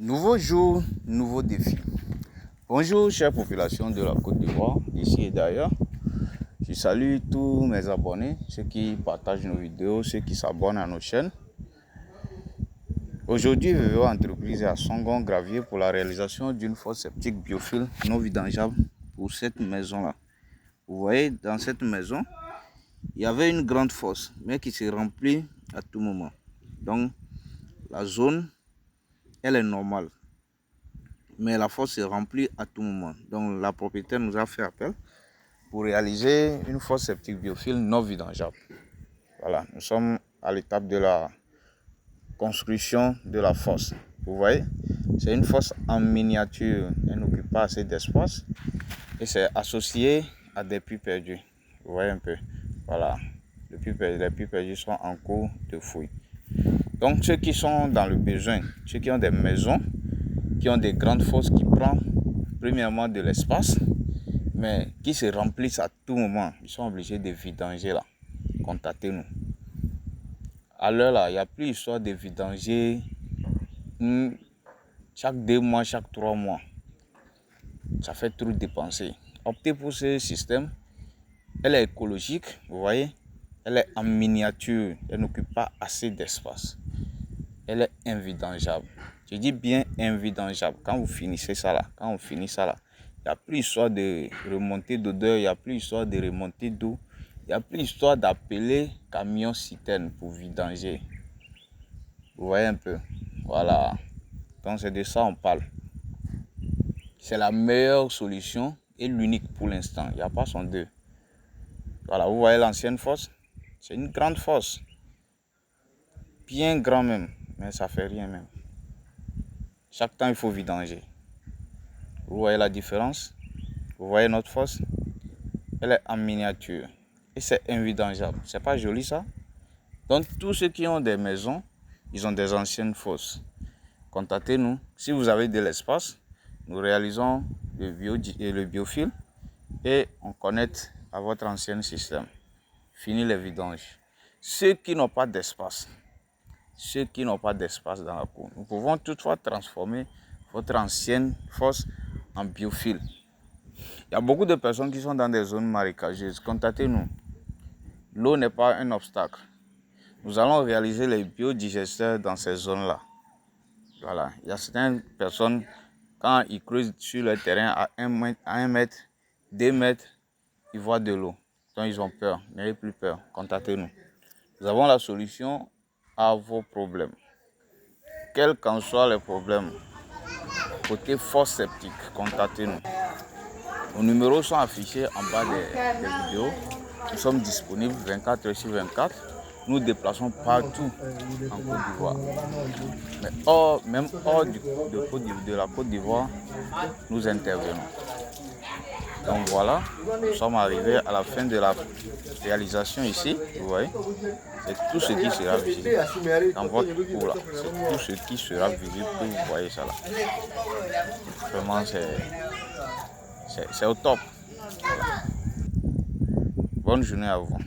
Nouveau jour, nouveau défi. Bonjour chère population de la Côte d'Ivoire, d'ici et d'ailleurs. Je salue tous mes abonnés, ceux qui partagent nos vidéos, ceux qui s'abonnent à nos chaînes. Aujourd'hui, VVO Entreprise est à Songon-Gravier pour la réalisation d'une fosse septique biophile non vidangeable pour cette maison-là. Vous voyez, dans cette maison, il y avait une grande fosse, mais qui se remplit à tout moment. Donc, la zone, elle est normale. Mais la fosse se remplit à tout moment. Donc la propriétaire nous a fait appel pour réaliser une fosse septique biophile non vidangeable. Voilà, nous sommes à l'étape de la construction de la fosse. Vous voyez, c'est une fosse en miniature, elle n'occupe pas assez d'espace et c'est associé à des puits perdus. Vous voyez un peu, voilà, les puits perdus sont en cours de fouille. Donc ceux qui sont dans le besoin, ceux qui ont des maisons, qui ont des grandes fosses qui prennent premièrement de l'espace, mais qui se remplissent à tout moment, ils sont obligés de vidanger là. Contactez-nous. À l'heure là, il n'y a plus histoire de vidanger chaque 2 mois, chaque 3 mois. Ça fait trop dépenser. Optez pour ce système. Elle est écologique, vous voyez. Elle est en miniature, elle n'occupe pas assez d'espace. Elle est invidangeable. Je dis bien invidangeable. Quand vous finissez ça là, il n'y a plus histoire de remonter d'odeur, il n'y a plus histoire de remonter d'eau, il n'y a plus histoire d'appeler camion citerne pour vidanger. Vous voyez un peu, voilà. Donc c'est de ça on parle. C'est la meilleure solution et l'unique pour l'instant. Il n'y a pas son deux. Voilà, vous voyez l'ancienne fosse, c'est une grande fosse, bien grand même, mais ça fait rien même. Chaque temps, il faut vidanger. Vous voyez la différence? Vous voyez notre fosse? Elle est en miniature. Et c'est invidangeable. C'est pas joli ça? Donc, tous ceux qui ont des maisons, ils ont des anciennes fosses. Contactez-nous. Si vous avez de l'espace, nous réalisons le biophile et on connecte à votre ancien système. Fini les vidanges. Ceux qui n'ont pas d'espace, dans la cour, nous pouvons toutefois transformer votre ancienne fosse en biophile. Il y a beaucoup de personnes qui sont dans des zones marécageuses. Contactez-nous. L'eau n'est pas un obstacle. Nous allons réaliser les biodigesteurs dans ces zones-là. Voilà. Il y a certaines personnes, quand ils creusent sur le terrain à 1 mètre, 2 mètres, ils voient de l'eau. Donc ils ont peur. N'ayez plus peur. Contactez-nous. Nous avons la solution à vos problèmes. Quels qu'en soient les problèmes, côté fosse septique, contactez-nous. Nos numéros sont affichés en bas des vidéos. Nous sommes disponibles 24 heures sur 24. Nous déplaçons partout en Côte d'Ivoire. Mais même hors de la Côte d'Ivoire, nous intervenons. Donc voilà, nous sommes arrivés à la fin de la réalisation ici, vous voyez. C'est tout ce qui sera visible dans votre cour là. C'est tout ce qui sera visible que vous voyez ça là. Vraiment, c'est au top. Voilà. Bonne journée à vous.